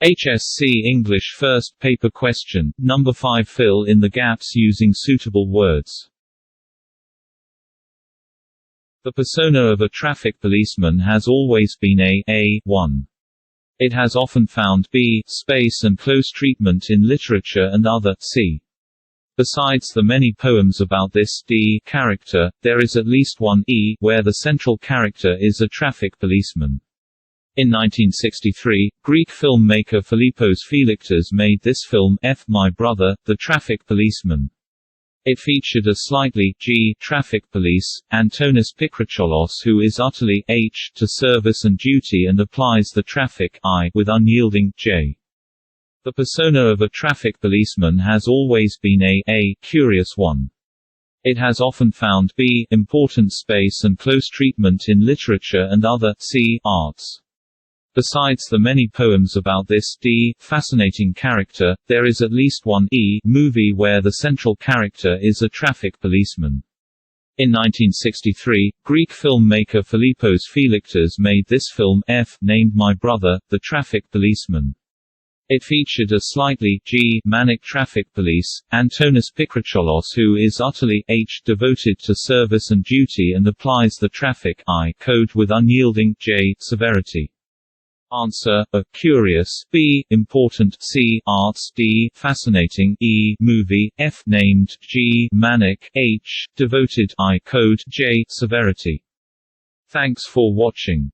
HSC English first paper question, number 5. Fill in the gaps using suitable words. The persona of a traffic policeman has always been a 1. It has often found b space and close treatment in literature and other c. Besides the many poems about this d character, there is at least one e where the central character is a traffic policeman. In 1963, Greek filmmaker Philippos Phylaktas made this film F. My Brother, the Traffic Policeman. It featured a slightly g traffic police, Antonis Pikrocholos, who is utterly h to service and duty and applies the traffic I with unyielding j. The persona of a traffic policeman has always been a curious one. It has often found b important space and close treatment in literature and other c arts. Besides the many poems about this d fascinating character, there is at least one e movie where the central character is a traffic policeman. In 1963, Greek filmmaker Philippos Phylaktas made this film F. named My Brother, the Traffic Policeman. It featured a slightly g manic traffic police, Antonis Pikrocholos, who is utterly h devoted to service and duty and applies the traffic I code with unyielding j severity. Answer: a curious b important c arts d fascinating e movie f named g manic h devoted I code j severity. Thanks for watching.